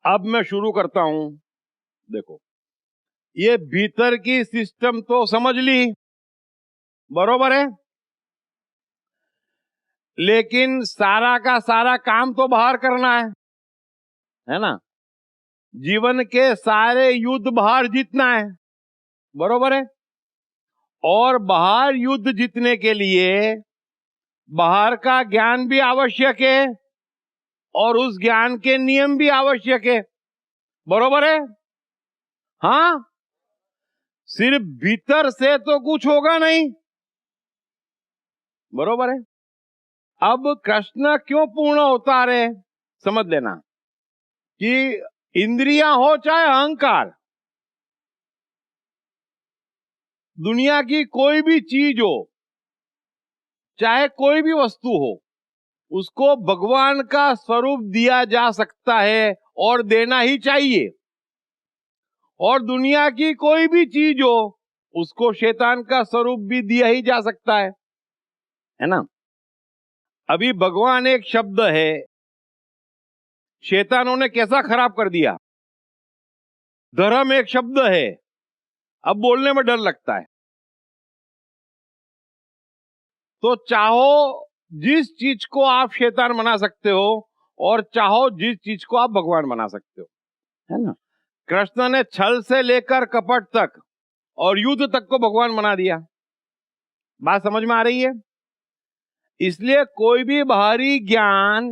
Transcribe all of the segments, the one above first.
अब मैं शुरू करता हूं। देखो, ये भीतर की सिस्टम तो समझ ली, बरोबर है, लेकिन सारा का सारा काम तो बाहर करना है ना। जीवन के सारे युद्ध बाहर जीतना है, बरोबर है। और बाहर युद्ध जीतने के लिए बाहर का ज्ञान भी आवश्यक है और उस ज्ञान के नियम भी आवश्यक है, बरोबर है। हाँ, सिर्फ भीतर से तो कुछ होगा नहीं, बरोबर है। अब कृष्ण क्यों पूर्ण अवतार है, समझ लेना कि इंद्रियां हो चाहे अहंकार, दुनिया की कोई भी चीज हो, चाहे कोई भी वस्तु हो, उसको भगवान का स्वरूप दिया जा सकता है और देना ही चाहिए। और दुनिया की कोई भी चीज हो, उसको शैतान का स्वरूप भी दिया ही जा सकता है ना। अभी भगवान एक शब्द है, शैतानों ने कैसा खराब कर दिया। धर्म एक शब्द है, अब बोलने में डर लगता है। तो चाहो जिस चीज को आप शैतान बना सकते हो और चाहो जिस चीज को आप भगवान बना सकते हो, है ना। कृष्ण ने छल से लेकर कपट तक और युद्ध तक को भगवान बना दिया। बात समझ में आ रही है। इसलिए कोई भी बाहरी ज्ञान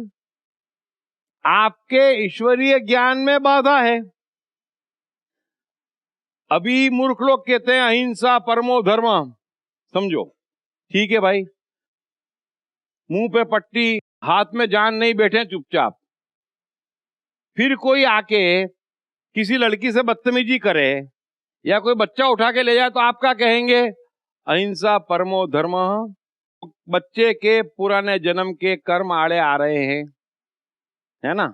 आपके ईश्वरीय ज्ञान में बाधा है। अभी मूर्ख लोग कहते हैं अहिंसा परमो धर्म, समझो, ठीक है भाई, मुंह पे पट्टी, हाथ में जान नहीं, बैठे चुपचाप। फिर कोई आके किसी लड़की से बदतमीजी करे या कोई बच्चा उठा के ले जाए तो आप क्या कहेंगे? अहिंसा परमो धर्म। बच्चे के पुराने जन्म के कर्म आड़े आ रहे हैं, है ना।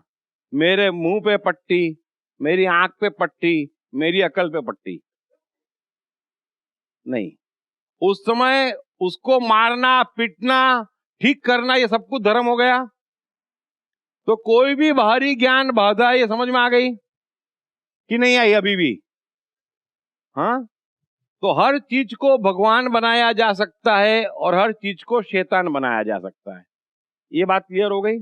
मेरे मुंह पे पट्टी, मेरी आंख पे पट्टी, मेरी अकल पे पट्टी नहीं। उस समय उसको मारना पीटना ठीक करना, ये सब कुछ धर्म हो गया। तो कोई भी बाहरी ज्ञान बाधा, ये समझ में आ गई कि नहीं आई अभी भी? हाँ, तो हर चीज को भगवान बनाया जा सकता है और हर चीज को शैतान बनाया जा सकता है। ये बात क्लियर हो गई।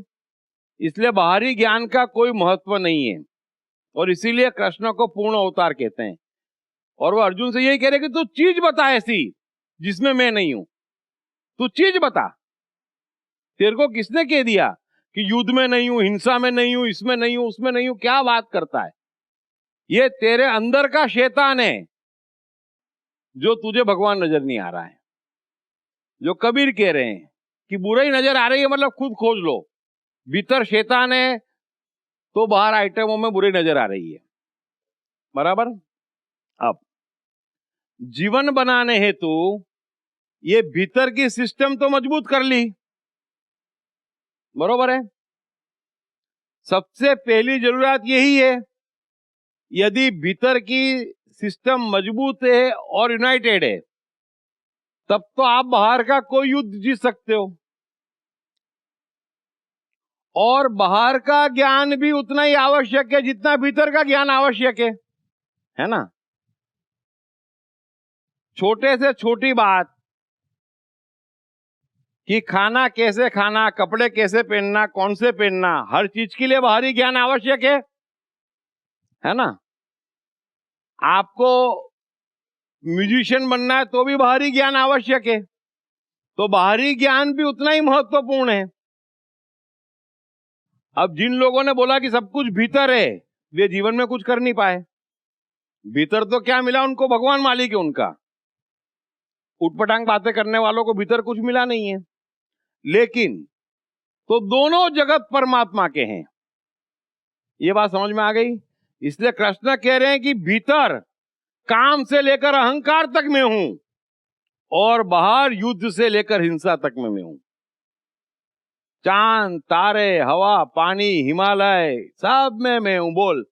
इसलिए बाहरी ज्ञान का कोई महत्व नहीं है और इसीलिए कृष्ण को पूर्ण अवतार कहते हैं। और वो अर्जुन से यही कह रहे कि तू चीज बता ऐसी जिसमें मैं नहीं हूं, तू चीज बता। तेरे को किसने कह दिया कि युद्ध में नहीं हूं, हिंसा में नहीं हूं, इसमें नहीं हूं, उसमें नहीं हूं? क्या बात करता है? ये तेरे अंदर का शैतान है जो तुझे भगवान नजर नहीं आ रहा है। जो कबीर कह रहे हैं कि बुराई नजर आ रही है मतलब खुद खोज लो, भीतर शैतान है तो बाहर आइटमों में बुराई नजर आ रही है, बराबर। अब जीवन बनाने हेतु ये भीतर की सिस्टम तो मजबूत कर ली, बरोबर है। सबसे पहली जरूरत यही है। यदि भीतर की सिस्टम मजबूत है और यूनाइटेड है, तब तो आप बाहर का कोई युद्ध जीत सकते हो। और बाहर का ज्ञान भी उतना ही आवश्यक है जितना भीतर का ज्ञान आवश्यक है ना। छोटे से छोटी बात कि खाना कैसे खाना, कपड़े कैसे पहनना, कौन से पहनना, हर चीज के लिए बाहरी ज्ञान आवश्यक है ना। आपको म्यूजिशियन बनना है तो भी बाहरी ज्ञान आवश्यक है। तो बाहरी ज्ञान भी उतना ही महत्वपूर्ण है। अब जिन लोगों ने बोला कि सब कुछ भीतर है, वे जीवन में कुछ कर नहीं पाए। भीतर तो क्या मिला उनको? भगवान मालिक है उनका। उटपटांग बातें करने वालों को भीतर कुछ मिला नहीं है। लेकिन तो दोनों जगत परमात्मा के हैं, ये बात समझ में आ गई। इसलिए कृष्ण कह रहे हैं कि भीतर काम से लेकर अहंकार तक में हूं और बाहर युद्ध से लेकर हिंसा तक में मैं हूं। चांद तारे हवा पानी हिमालय सब में मैं हूं। बोल,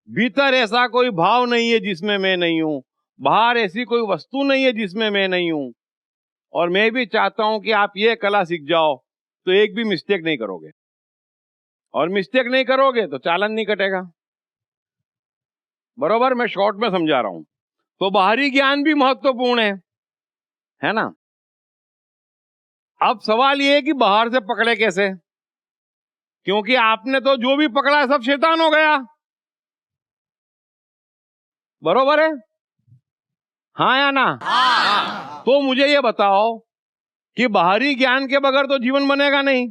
भीतर ऐसा कोई भाव नहीं है जिसमें मैं नहीं हूं, बाहर ऐसी कोई वस्तु नहीं है जिसमें मैं नहीं हूं। और मैं भी चाहता हूं कि आप ये कला सीख जाओ तो एक भी मिस्टेक नहीं करोगे। और मिस्टेक नहीं करोगे तो चालान नहीं कटेगा। बरोबर, मैं शॉर्ट में समझा रहा हूं। तो बाहरी ज्ञान भी महत्वपूर्ण है ना। अब सवाल ये है कि बाहर से पकड़े कैसे, क्योंकि आपने तो जो भी पकड़ा है सब शैतान हो गया। बरोबर है, हाँ या ना? हाँ। तो मुझे ये बताओ कि बाहरी ज्ञान के बगैर तो जीवन बनेगा नहीं।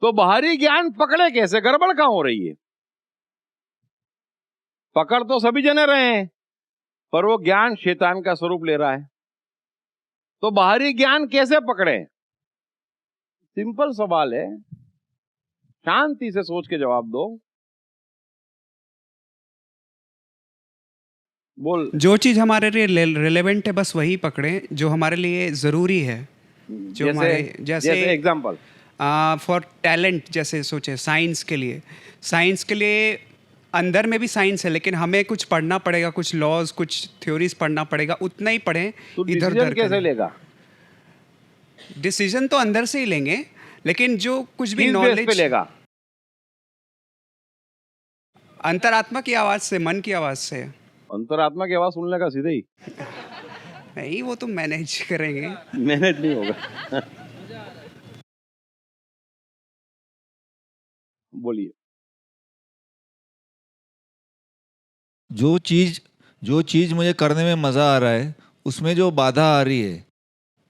तो बाहरी ज्ञान पकड़े कैसे, गड़बड़ कहां हो रही है? पकड़ तो सभी जने रहे हैं, पर वो ज्ञान शैतान का स्वरूप ले रहा है। तो बाहरी ज्ञान कैसे पकड़े? सिंपल सवाल है, शांति से सोच के जवाब दो। बोल। जो चीज हमारे लिए रिलेवेंट है बस वही पकड़े, जो हमारे लिए जरूरी है। जो हमारे जैसे एग्जांपल फॉर टैलेंट, जैसे सोचे साइंस के लिए अंदर में भी साइंस है, लेकिन हमें कुछ पढ़ना पड़ेगा, कुछ लॉज, कुछ थ्योरीज पढ़ना पड़ेगा, उतना ही पढ़ें। तो इधर उधर कैसे लेगा? डिसीजन तो अंदर से ही लेंगे, लेकिन जो कुछ भी नॉलेज पे लेगा, अंतरात्मा की आवाज से, मन की आवाज से। अंतरात्मा की आवाज सुनने का सीधे ही नहीं, वो तो मैनेज करेंगे। मैनेज नहीं होगा। बोलिए। जो चीज मुझे करने में मजा आ रहा है, उसमें जो बाधा आ रही है,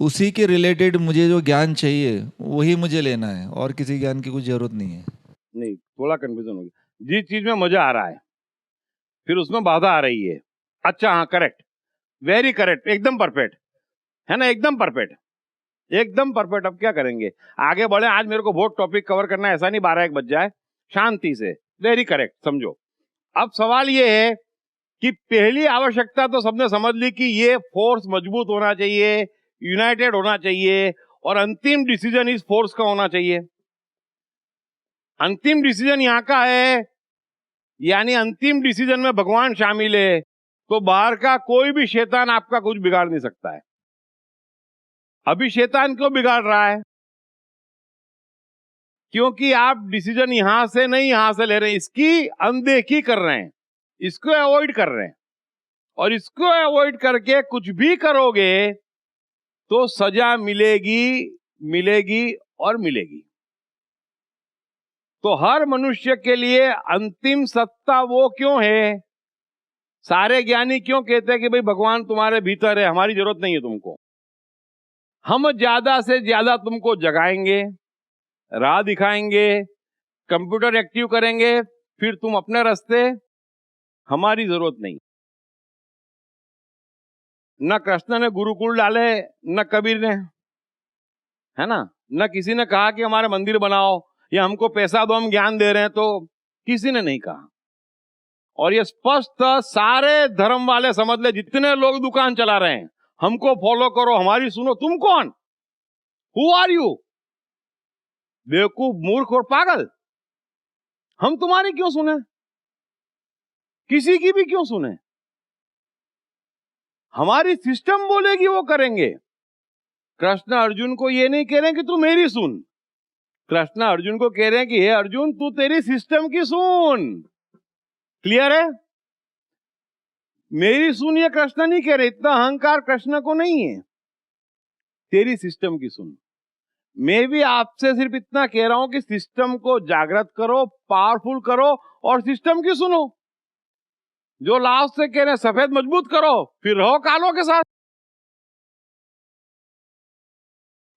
उसी के रिलेटेड मुझे जो ज्ञान चाहिए वही मुझे लेना है, और किसी ज्ञान की कुछ जरूरत नहीं है। नहीं, थोड़ा कंफ्यूजन हो गया। जिस चीज में मजा आ रहा है फिर उसमें बाधा आ रही है। अच्छा, हाँ, करेक्ट, वेरी करेक्ट, एकदम परफेक्ट है ना, एकदम परफेक्ट, एकदम परफेक्ट। अब क्या करेंगे, आगे बढ़े। आज मेरे को बहुत टॉपिक कवर करना है, ऐसा नहीं 12-1 बज जाए। शांति से, वेरी करेक्ट, समझो। अब सवाल ये है कि पहली आवश्यकता तो सबने समझ ली कि ये फोर्स मजबूत होना चाहिए, यूनाइटेड होना चाहिए, और अंतिम डिसीजन इस फोर्स का होना चाहिए। अंतिम डिसीजन यहां का है, यानी अंतिम डिसीजन में भगवान शामिल है। तो बाहर का कोई भी शैतान आपका कुछ बिगाड़ नहीं सकता है। अभी शैतान क्यों बिगाड़ रहा है? क्योंकि आप डिसीजन यहां से नहीं यहां से ले रहे हैं, इसकी अनदेखी कर रहे हैं, इसको अवॉइड कर रहे हैं। और इसको अवॉइड करके कुछ भी करोगे तो सजा मिलेगी, मिलेगी और मिलेगी। तो हर मनुष्य के लिए अंतिम सत्ता वो क्यों है? सारे ज्ञानी क्यों कहते हैं कि भाई भगवान तुम्हारे भीतर है, हमारी जरूरत नहीं है तुमको। हम ज्यादा से ज्यादा तुमको जगाएंगे, राह दिखाएंगे, कंप्यूटर एक्टिव करेंगे, फिर तुम अपने रास्ते, हमारी जरूरत नहीं। न कृष्ण ने गुरुकुल डाले, न कबीर ने, है ना, न किसी ने कहा कि हमारे मंदिर बनाओ या हमको पैसा दो हम ज्ञान दे रहे हैं, तो किसी ने नहीं कहा। और ये स्पष्ट सारे धर्म वाले समझ ले, जितने लोग दुकान चला रहे हैं, हमको फॉलो करो, हमारी सुनो। तुम कौन? Who are you? बेवकूफ, मूर्ख और पागल। हम तुम्हारी क्यों सुने? किसी की भी क्यों सुने? हमारी सिस्टम बोलेगी वो करेंगे। कृष्ण अर्जुन को ये नहीं कह रहे कि तू मेरी सुन, कृष्ण अर्जुन को कह रहे हैं कि हे अर्जुन, तू तेरी सिस्टम की सुन। क्लियर है? मेरी सुन ये कृष्ण नहीं कह रहे, इतना अहंकार कृष्ण को नहीं है। तेरी सिस्टम की सुन। मैं भी आपसे सिर्फ इतना कह रहा हूं कि सिस्टम को जागृत करो, पावरफुल करो, और सिस्टम की सुनो। जो लास्ट से कह रहे हैं सफेद मजबूत करो, फिर रहो कालों के साथ।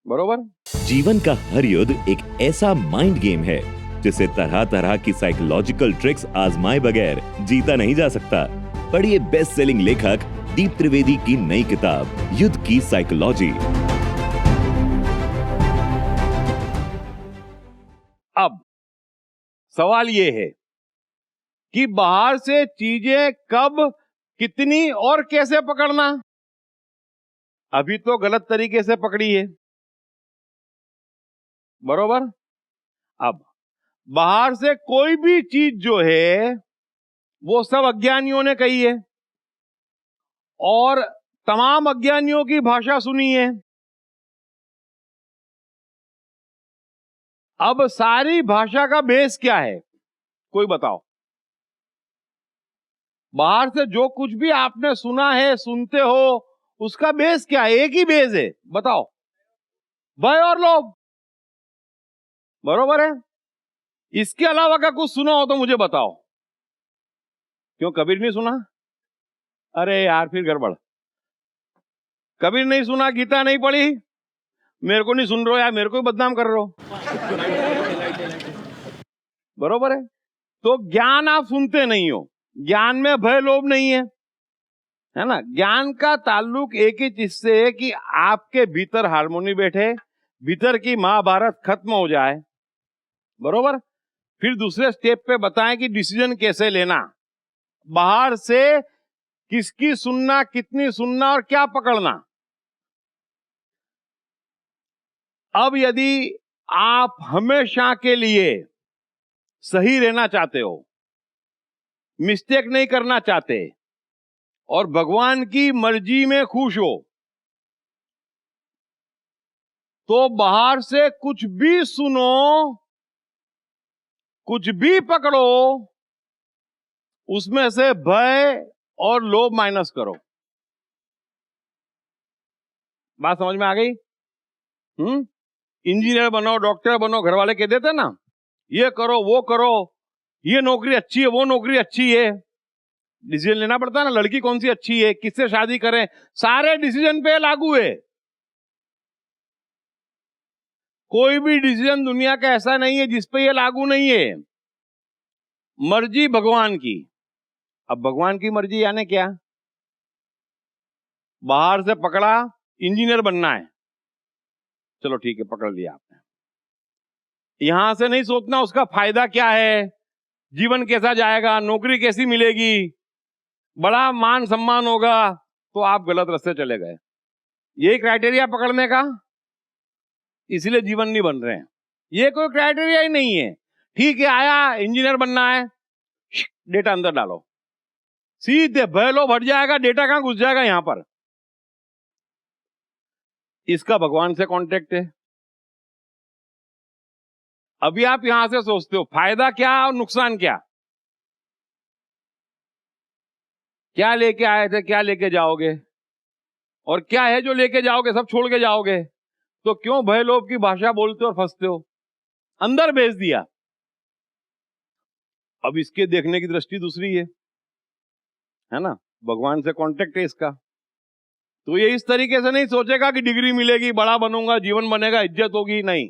बरोबर? जीवन का हर युद्ध एक ऐसा माइंड गेम है जिसे तरह तरह की साइकोलॉजिकल ट्रिक्स आजमाए बगैर जीता नहीं जा सकता। पढ़िए बेस्ट सेलिंग लेखक दीप त्रिवेदी की नई किताब युद्ध की साइकोलॉजी। अब सवाल यह है कि बाहर से चीजें कब, कितनी और कैसे पकड़ना। अभी तो गलत तरीके से पकड़ी है, बरोबर? अब बाहर से कोई भी चीज जो है वो सब अज्ञानियों ने कही है, और तमाम अज्ञानियों की भाषा सुनी है। अब सारी भाषा का बेस क्या है, कोई बताओ। बाहर से जो कुछ भी आपने सुना है, सुनते हो, उसका बेस क्या है? एक ही बेस है, बताओ। भय और लोभ, बरोबर है। इसके अलावा का कुछ सुना हो तो मुझे बताओ। क्यों, कबीर नहीं सुना? अरे यार, फिर गड़बड़। कबीर नहीं सुना, गीता नहीं पढ़ी, मेरे को नहीं सुन रहे हो यार, मेरे को भी बदनाम कर रहे हो। बरोबर है। तो ज्ञान आप सुनते नहीं हो, ज्ञान में भय लोभ नहीं है ना। ज्ञान का ताल्लुक एक ही चीज से है कि आपके भीतर हार्मोनी बैठे, भीतर की महाभारत खत्म हो जाए, बरोबर। फिर दूसरे स्टेप पे बताएं कि डिसीजन कैसे लेना, बाहर से किसकी सुनना, कितनी सुनना और क्या पकड़ना। अब यदि आप हमेशा के लिए सही रहना चाहते हो, मिस्टेक नहीं करना चाहते और भगवान की मर्जी में खुश हो, तो बाहर से कुछ भी सुनो, कुछ भी पकड़ो, उसमें से भय और लोभ माइनस करो। बात समझ में आ गई? इंजीनियर बनो, डॉक्टर बनो, घर वाले कह देते ना, ये करो, वो करो, ये नौकरी अच्छी है, वो नौकरी अच्छी है। डिसीजन लेना पड़ता है ना, लड़की कौन सी अच्छी है, किससे शादी करें, सारे डिसीजन पे लागू है। कोई भी डिसीजन दुनिया का ऐसा नहीं है जिस पे ये लागू नहीं है। मर्जी भगवान की। अब भगवान की मर्जी यानी क्या? बाहर से पकड़ा, इंजीनियर बनना है, चलो ठीक है, पकड़ लिया आपने। यहां से नहीं सोचना उसका फायदा क्या है, जीवन कैसा जाएगा, नौकरी कैसी मिलेगी, बड़ा मान सम्मान होगा, तो आप गलत रास्ते चले गए। यही क्राइटेरिया पकड़ने का, इसलिए जीवन नहीं बन रहे हैं। ये कोई क्राइटेरिया ही नहीं है। ठीक है, आया इंजीनियर बनना है, डेटा अंदर डालो, सीधे भय लोभ हट जाएगा, डेटा कहां घुस जाएगा यहां पर। इसका भगवान से कांटेक्ट है। अभी आप यहां से सोचते हो फायदा क्या और नुकसान क्या, क्या लेके आए थे, क्या लेके जाओगे, और क्या है जो लेके जाओगे, सब छोड़ के जाओगे। तो क्यों भय लोभ की भाषा बोलते हो और फंसते हो? अंदर भेज दिया। अब इसके देखने की दृष्टि दूसरी है ना, भगवान से कांटेक्ट है इसका। तो ये इस तरीके से नहीं सोचेगा कि डिग्री मिलेगी, बड़ा बनूंगा, जीवन बनेगा, इज्जत होगी, नहीं।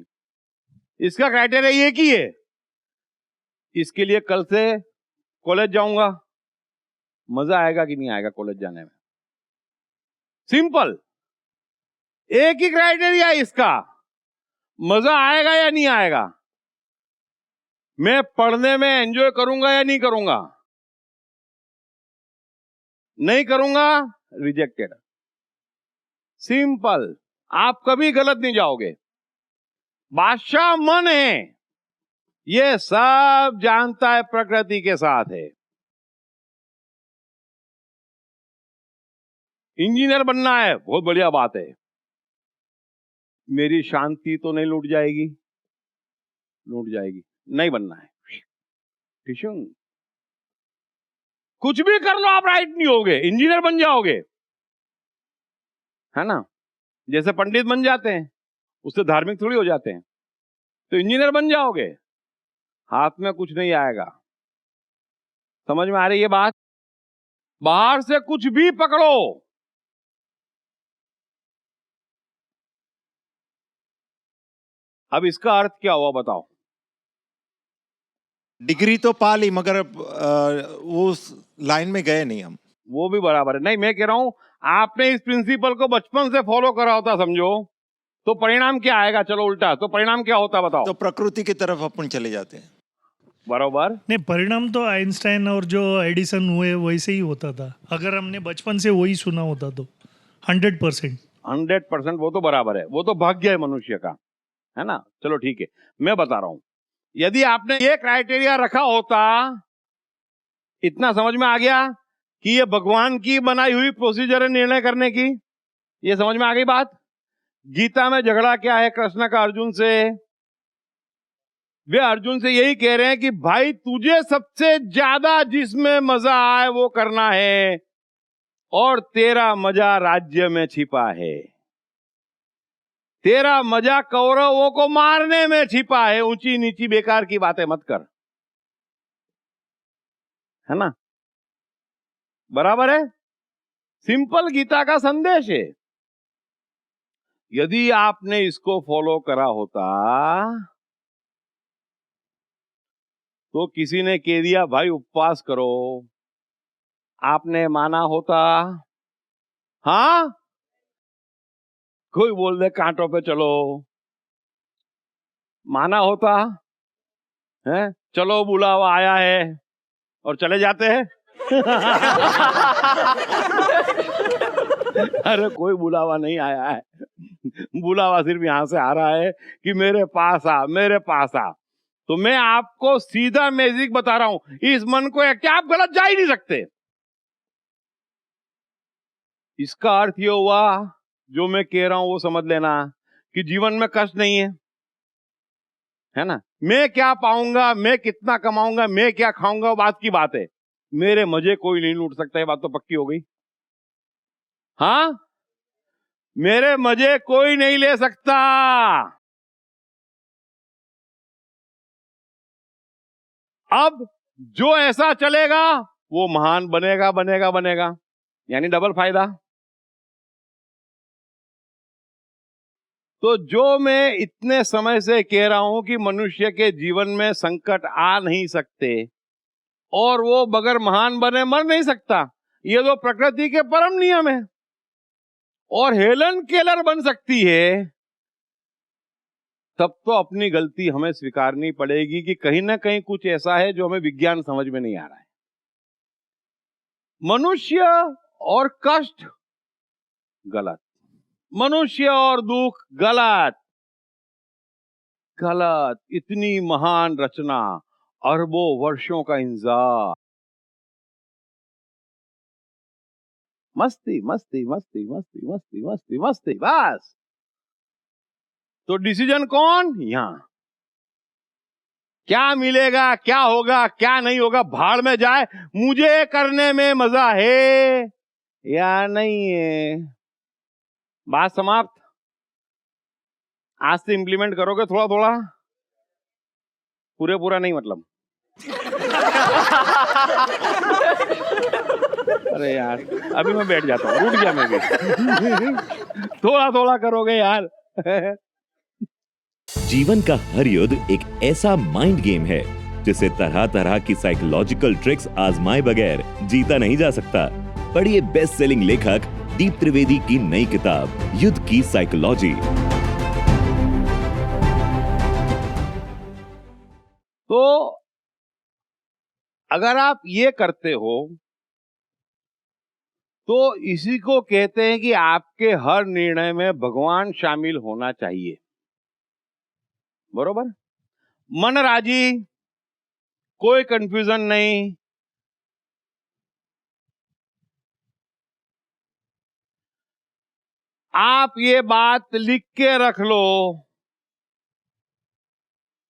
इसका क्राइटेरिया एक ही है, इसके लिए कल से कॉलेज जाऊंगा, मजा आएगा कि नहीं आएगा कॉलेज जाने में? सिंपल, एक ही क्राइटेरिया है इसका, मजा आएगा या नहीं आएगा, मैं पढ़ने में एंजॉय करूंगा या नहीं करूंगा। नहीं करूंगा, रिजेक्टेड। सिंपल, आप कभी गलत नहीं जाओगे। बादशाह मन है, ये सब जानता है, प्रकृति के साथ है। इंजीनियर बनना है, बहुत बढ़िया बात है, मेरी शांति तो नहीं लूट जाएगी? लूट जाएगी। नहीं बनना है, ठीक है, कुछ भी कर लो, आप राइट नहीं होगे, इंजीनियर बन जाओगे, है ना। जैसे पंडित बन जाते हैं, उससे धार्मिक थोड़ी हो जाते हैं। तो इंजीनियर बन जाओगे, हाथ में कुछ नहीं आएगा। समझ में आ रही है बात? बाहर से कुछ भी पकड़ो, अब इसका अर्थ क्या हुआ बताओ? डिग्री तो पा ली, मगर वो उस लाइन में गए नहीं हम। वो भी बराबर है। नहीं, मैं कह रहा हूं आपने इस प्रिंसिपल को बचपन से फॉलो करा होता, समझो, तो परिणाम क्या आएगा? चलो उल्टा, तो परिणाम क्या होता बताओ? तो प्रकृति की तरफ अपन चले जाते हैं। बराबर। नहीं, परिणाम तो आइंस्टाइन और जो एडिसन हुए वैसे ही होता था, अगर हमने बचपन से वही सुना होता तो 100%। 100% वो तो बराबर है, वो तो भाग्य है मनुष्य का, है ना। चलो ठीक है, मैं बता रहा हूं, यदि आपने ये क्राइटेरिया रखा होता, इतना समझ में आ गया कि ये भगवान की बनाई हुई प्रोसीजर है निर्णय करने की, ये समझ में आ गई बात। गीता में झगड़ा क्या है कृष्ण का अर्जुन से? वे अर्जुन से यही कह रहे हैं कि भाई तुझे सबसे ज्यादा जिसमें मजा आए वो करना है, और तेरा मजा राज्य में छिपा है, तेरा मजा कौरवों को मारने में छिपा है। ऊंची नीची बेकार की बातें मत कर, है ना? बराबर है? सिंपल गीता का संदेश है। यदि आपने इसको फॉलो करा होता तो किसी ने कह दिया भाई उपवास करो, आपने माना होता? हाँ? कोई बोल दे कांटों पे चलो, माना होता? है? चलो बुलावा आया है और चले जाते हैं। अरे कोई बुलावा नहीं आया है, बुलावा सिर्फ यहां से आ रहा है कि मेरे पास आ, मेरे पास आ। तो मैं आपको सीधा मैजिक बता रहा हूं, इस मन को क्या आप गलत जा ही नहीं सकते। इसका अर्थ ये हुआ, जो मैं कह रहा हूं वो समझ लेना, कि जीवन में कष्ट नहीं है ना? मैं क्या पाऊंगा, मैं कितना कमाऊंगा, मैं क्या खाऊंगा, वो बात की बात है। मेरे मजे कोई नहीं लूट सकता, ये बात तो पक्की हो गई। हाँ, मेरे मजे कोई नहीं ले सकता। अब जो ऐसा चलेगा वो महान बनेगा, बनेगा, बनेगा, यानी डबल फायदा। तो जो मैं इतने समय से कह रहा हूं कि मनुष्य के जीवन में संकट आ नहीं सकते और वो बगैर महान बने मर नहीं सकता, ये तो प्रकृति के परम नियम है। और हेलन केलर बन सकती है, तब तो अपनी गलती हमें स्वीकारनी पड़ेगी कि कहीं ना कहीं कुछ ऐसा है जो हमें विज्ञान समझ में नहीं आ रहा है। मनुष्य और कष्ट गलत, मनुष्य और दुख गलत, गलत। इतनी महान रचना, अरबों वर्षों का इंतजार, मस्ती मस्ती मस्ती मस्ती मस्ती मस्ती मस्ती, बस। तो डिसीजन कौन? यहां क्या मिलेगा, क्या होगा, क्या नहीं होगा, भाड़ में जाए। मुझे करने में मजा है या नहीं है, बात समाप्त। आज से इंप्लीमेंट करोगे थोड़ा थोड़ा, पूरे पूरा नहीं मतलब। अरे यार अभी मैं बैठ जाता हूँ, रुक गया मैं भी। थोड़ा थोड़ा करोगे यार। जीवन का हर युद्ध एक ऐसा माइंड गेम है जिसे तरह तरह की साइकोलॉजिकल ट्रिक्स आजमाए बगैर जीता नहीं जा सकता। पढ़िए बेस्ट सेलिंग लेखक दीप त्रिवेदी की नई किताब युद्ध की साइकोलॉजी। तो अगर आप ये करते हो तो इसी को कहते हैं कि आपके हर निर्णय में भगवान शामिल होना चाहिए। बरोबर? मन राजी, कोई कंफ्यूजन नहीं। आप ये बात लिख के रख लो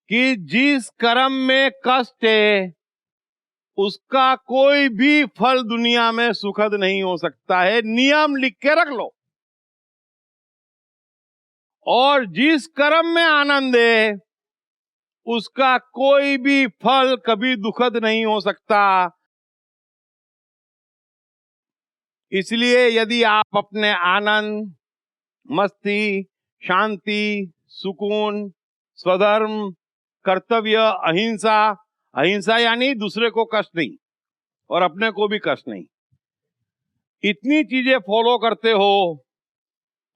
कि जिस कर्म में कष्ट है उसका कोई भी फल दुनिया में सुखद नहीं हो सकता है। नियम लिख के रख लो। और जिस कर्म में आनंद है उसका कोई भी फल कभी दुखद नहीं हो सकता। इसलिए यदि आप अपने आनंद, मस्ती, शांति, सुकून, स्वधर्म, कर्तव्य, अहिंसा, अहिंसा यानी दूसरे को कष्ट नहीं और अपने को भी कष्ट नहीं, इतनी चीजें फॉलो करते हो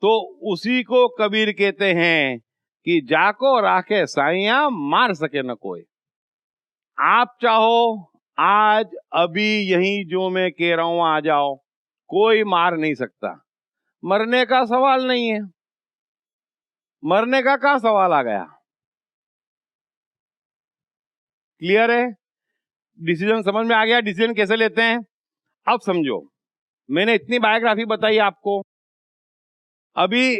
तो उसी को कबीर कहते हैं कि जाको राखे साइया मार सके न कोई। आप चाहो आज अभी यही जो मैं कह रहा हूं आ जाओ, कोई मार नहीं सकता। मरने का सवाल नहीं है, मरने का क्या सवाल आ गया? क्लियर है? डिसीजन समझ में आ गया? डिसीजन कैसे लेते हैं अब समझो। मैंने इतनी बायोग्राफी बताई आपको, अभी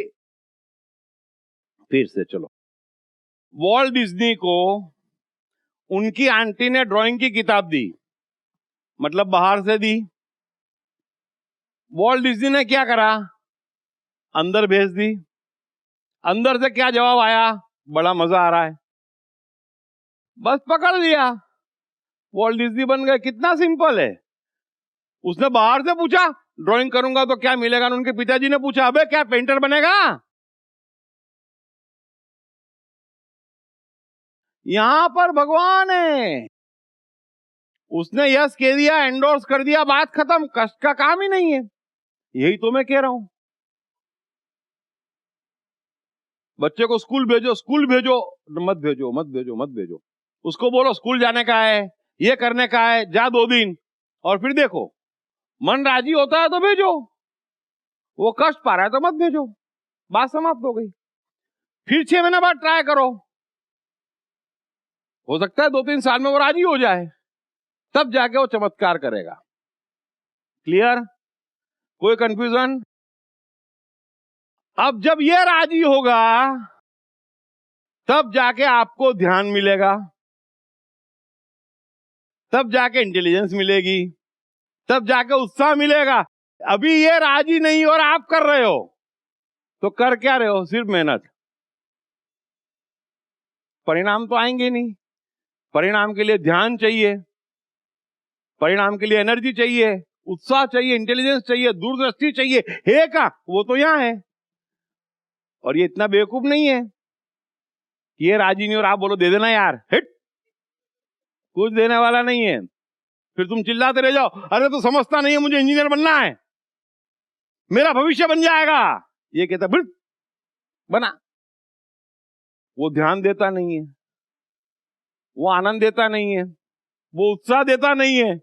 फिर से चलो। वॉल्ट डिज्नी को उनकी आंटी ने ड्राइंग की किताब दी, मतलब बाहर से दी। वॉल्ट डिज्नी ने क्या करा, अंदर भेज दी। अंदर से क्या जवाब आया, बड़ा मजा आ रहा है, बस पकड़ लिया, वॉल्ट डिज्नी बन गए। कितना सिंपल है। उसने बाहर से पूछा ड्राइंग करूंगा तो क्या मिलेगा, उनके पिताजी ने पूछा अबे क्या पेंटर बनेगा। यहां पर भगवान है, उसने यस कह दिया, एंडोर्स कर दिया, बात खत्म, कष्ट का काम ही नहीं है। यही तो मैं कह रहा हूं। बच्चे को स्कूल भेजो, स्कूल भेजो, मत भेजो मत भेजो मत भेजो। उसको बोलो स्कूल जाने का है, ये करने का है, जा 2 दिन, और फिर देखो मन राजी होता है तो भेजो, वो कष्ट पा रहा है तो मत भेजो, बात समाप्त हो गई। फिर 6 महीने बाद ट्राई करो, हो सकता है 2-3 साल में वो राजी हो जाए, तब जाके वो चमत्कार करेगा। क्लियर? कोई कंफ्यूजन? अब जब ये राजी होगा तब जाके आपको ध्यान मिलेगा, तब जाके इंटेलिजेंस मिलेगी, तब जाके उत्साह मिलेगा। अभी ये राजी नहीं और आप कर रहे हो तो कर क्या रहे हो, सिर्फ मेहनत। परिणाम तो आएंगे नहीं। परिणाम के लिए ध्यान चाहिए, परिणाम के लिए एनर्जी चाहिए, उत्साह चाहिए, इंटेलिजेंस चाहिए, दूरदृष्टि चाहिए। है का वो तो यहां है। और ये इतना बेवकूफ नहीं है कि ये राजी नहीं और आप बोलो दे देना यार, हिट, कुछ देने वाला नहीं है। फिर तुम चिल्लाते रह जाओ, अरे तो समझता नहीं है, मुझे इंजीनियर बनना है, मेरा भविष्य बन जाएगा। ये कहता बिल्कुल बना। वो ध्यान देता नहीं है, वो आनंद देता नहीं है, वो उत्साह देता नहीं है,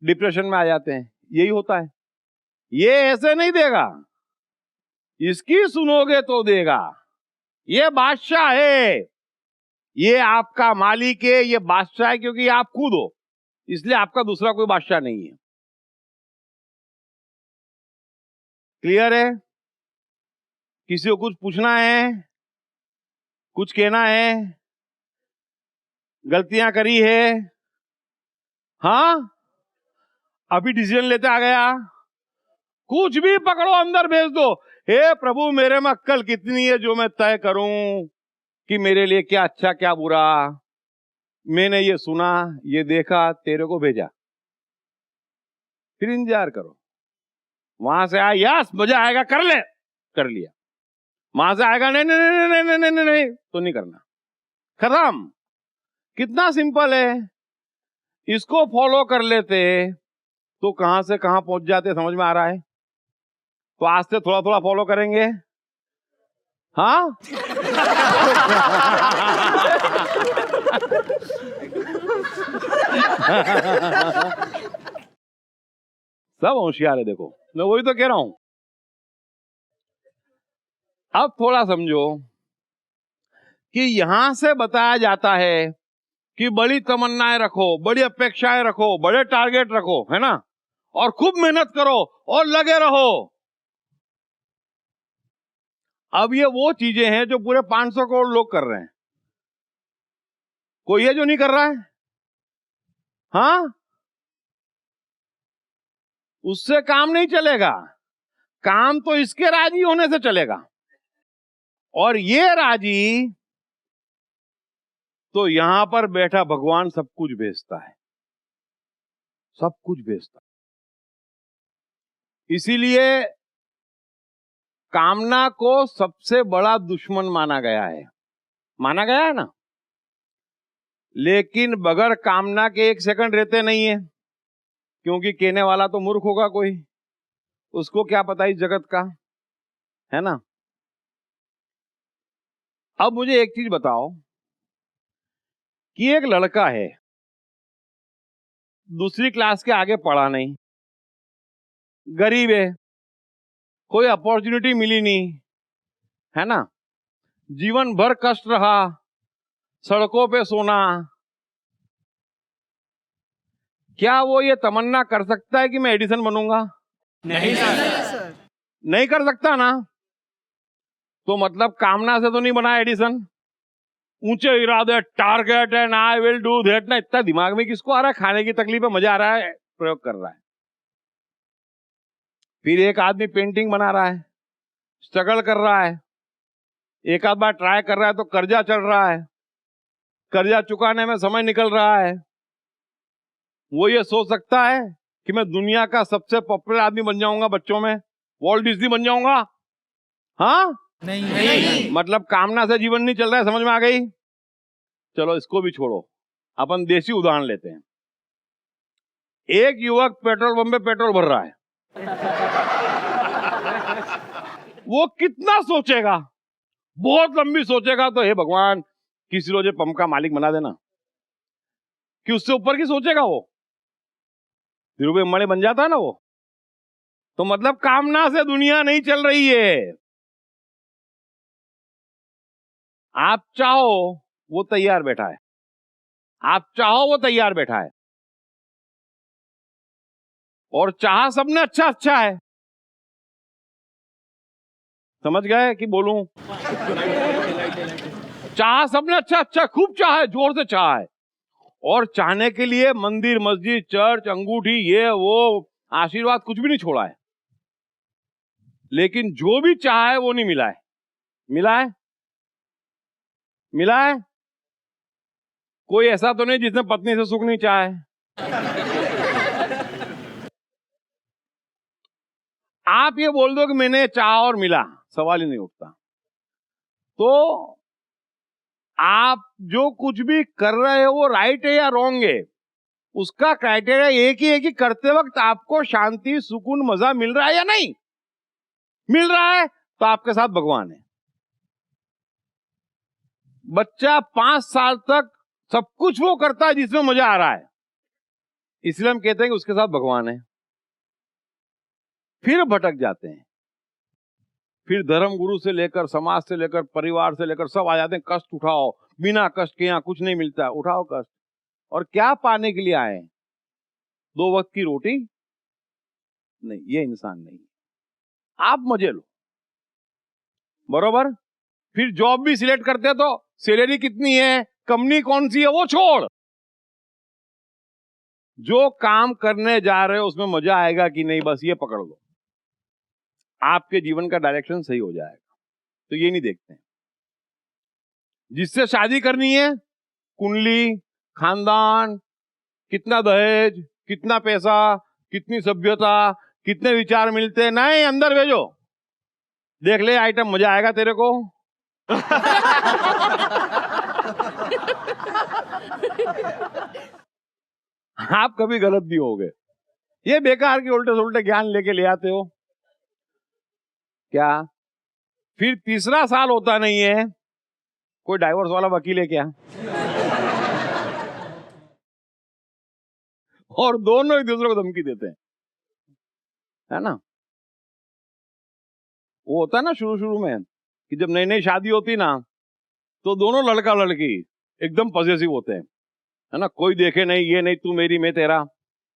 डिप्रेशन में आ जाते हैं। यही होता है। ये ऐसे नहीं देगा, इसकी सुनोगे तो देगा। ये बादशाह है, ये आपका मालिक है, ये बादशाह है क्योंकि आप खुद हो, इसलिए आपका दूसरा कोई बादशाह नहीं है। क्लियर है? किसी को कुछ पूछना है, कुछ कहना है, गलतियां करी है? हाँ, अभी डिसीजन लेते आ गया, कुछ भी पकड़ो अंदर भेज दो। हे प्रभु मेरे में अक्ल कितनी है जो मैं तय करूं कि मेरे लिए क्या अच्छा क्या बुरा। मैंने ये सुना, ये देखा, तेरे को भेजा, फिर इंतजार करो। वहां से आया यस मजा आएगा, कर ले, कर लिया। वहां से आएगा नहीं नहीं नहीं नहीं नहीं नहीं नहीं, तो नहीं करना, खत्म। कितना सिंपल है। इसको फॉलो कर लेते तो कहां से कहां पहुंच जाते, समझ में आ रहा है? तो आज से थोड़ा थोड़ा फॉलो करेंगे। हाँ सब होशियार है। देखो मैं वही तो कह रहा हूं। अब थोड़ा समझो कि यहां से बताया जाता है कि बड़ी तमन्नाएं रखो, बड़ी अपेक्षाएं रखो, बड़े टारगेट रखो, है ना, और खूब मेहनत करो और लगे रहो। अब ये वो चीजें हैं जो पूरे 500 करोड़ लोग कर रहे हैं। कोई है जो नहीं कर रहा है? हाँ, उससे काम नहीं चलेगा। काम तो इसके राजी होने से चलेगा। और ये राजी तो यहां पर बैठा भगवान सब कुछ भेजता है, सब कुछ भेजता है। इसीलिए कामना को सबसे बड़ा दुश्मन माना गया है। माना गया है ना। लेकिन बगैर कामना के 1 सेकंड रहते नहीं है, क्योंकि कहने वाला तो मूर्ख होगा कोई, उसको क्या पता इस जगत का, है ना। अब मुझे एक चीज बताओ कि एक लड़का है, दूसरी क्लास के आगे पढ़ा नहीं, गरीब है, कोई अपॉर्चुनिटी मिली नहीं, है ना, जीवन भर कष्ट रहा, सड़कों पे सोना। क्या वो ये तमन्ना कर सकता है कि मैं एडिसन बनूंगा? नहीं सर। नहीं कर सकता ना। तो मतलब कामना से तो नहीं बना एडिसन, ऊंचे इरादे, target and I will do that ना, इतना दिमाग में किसको आ रहा है? खाने की तकलीफ है, मजा आ रहा है, प्रयोग कर रहा है। फिर एक आदमी पेंटिंग बना रहा है, स्ट्रगल कर रहा है, एक आध बार ट्राई कर रहा है तो कर्जा चढ़ रहा है, कर्जा चुकाने में समय निकल रहा है। वो ये सोच सकता है कि मैं दुनिया का सबसे पॉपुलर आदमी बन जाऊंगा, बच्चों में वॉल्ट डिज्नी बन जाऊंगा। हाँ नहीं। मतलब कामना से जीवन नहीं चल रहा है, समझ में आ गई? चलो इसको भी छोड़ो, अपन देसी उदाहरण लेते हैं। एक युवक पेट्रोल पंप पे पेट्रोल भर रहा है, वो कितना सोचेगा? बहुत लंबी सोचेगा तो हे भगवान किसी रोज पंप का मालिक बना देना, कि उससे ऊपर की सोचेगा वो धीरूभाई अंबानी बन जाता है ना वो। तो मतलब कामना से दुनिया नहीं चल रही है। आप चाहो वो तैयार बैठा है, आप चाहो वो तैयार बैठा है, और चाह सबने अच्छा अच्छा है। समझ गए कि बोलूं? चाह सबने अच्छा अच्छा, खूब चाह है, जोर से चाह है, और चाहने के लिए मंदिर, मस्जिद, चर्च, अंगूठी, ये वो आशीर्वाद कुछ भी नहीं छोड़ा है। लेकिन जो भी चाह है वो नहीं मिला है। मिला है? मिला है? कोई ऐसा तो नहीं जिसने पत्नी से सुख नहीं चाहा है। आप ये बोल दो कि मैंने चाहा और मिला, सवाल ही नहीं उठता। तो आप जो कुछ भी कर रहे हो वो राइट है या रॉन्ग है, उसका क्राइटेरिया एक ही है कि करते वक्त आपको शांति, सुकून, मजा मिल रहा है या नहीं। मिल रहा है तो आपके साथ भगवान है। बच्चा 5 साल तक सब कुछ वो करता है जिसमें मजा आ रहा है, इसलिए हम कहते हैं कि उसके साथ भगवान है। फिर भटक जाते हैं, फिर धर्म गुरु से लेकर, समाज से लेकर, परिवार से लेकर सब आ जाते हैं। कष्ट उठाओ, बिना कष्ट के यहाँ कुछ नहीं मिलता है, उठाओ कष्ट। और क्या पाने के लिए आए? 2 वक्त की रोटी? नहीं, ये इंसान नहीं। आप मजे लो, बरोबर। फिर जॉब भी सिलेक्ट करते तो सैलरी कितनी है, कंपनी कौन सी है, वो छोड़। जो काम करने जा रहे हो उसमें मजा आएगा कि नहीं, बस ये पकड़ लो, आपके जीवन का डायरेक्शन सही हो जाएगा। तो ये नहीं देखते हैं। जिससे शादी करनी है, कुंडली, खानदान, कितना दहेज, कितना पैसा, कितनी सभ्यता, कितने विचार मिलते हैं, नहीं, अंदर भेजो, देख ले आइटम, मजा आएगा तेरे को। आप कभी गलत भी हो गए। ये बेकार के उल्टे सुल्टे ज्ञान लेके ले आते हो क्या? फिर तीसरा साल होता नहीं है, कोई डाइवोर्स वाला वकील है क्या? और दोनों एक दूसरे को धमकी देते हैं, है ना? वो होता है ना शुरू शुरू में कि जब नई नई शादी होती ना, तो दोनों लड़का लड़की एकदम पॉजिटिव होते हैं, है ना? कोई देखे नहीं, ये नहीं तू मेरी मैं तेरा।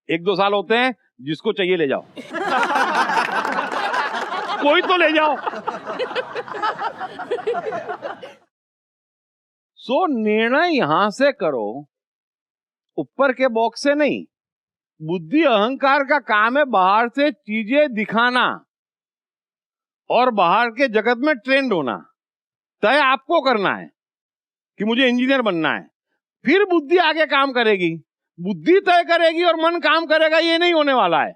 1-2 साल होते हैं, जिसको चाहिए ले जाओ। कोई तो ले जाओ। सो निर्णय यहां से करो, ऊपर के बॉक्स से नहीं। बुद्धि अहंकार का काम है बाहर से चीजें दिखाना और बाहर के जगत में ट्रेंड होना। तय आपको करना है कि मुझे इंजीनियर बनना है, फिर बुद्धि आगे काम करेगी। बुद्धि तय करेगी और मन काम करेगा, ये नहीं होने वाला है।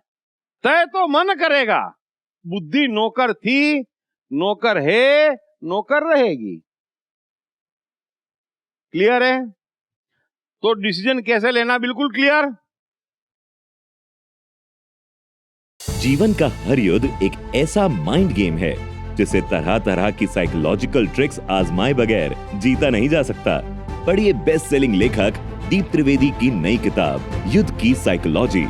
तय तो मन करेगा। बुद्धि नौकर थी, नौकर है, नौकर रहेगी। क्लियर है? तो डिसीजन कैसे लेना, बिल्कुल क्लियर। जीवन का हर युद्ध एक ऐसा माइंड गेम है जिसे तरह तरह की साइकोलॉजिकल ट्रिक्स आजमाए बगैर जीता नहीं जा सकता। पढ़िए बेस्ट सेलिंग लेखक दीप त्रिवेदी की नई किताब युद्ध की साइकोलॉजी।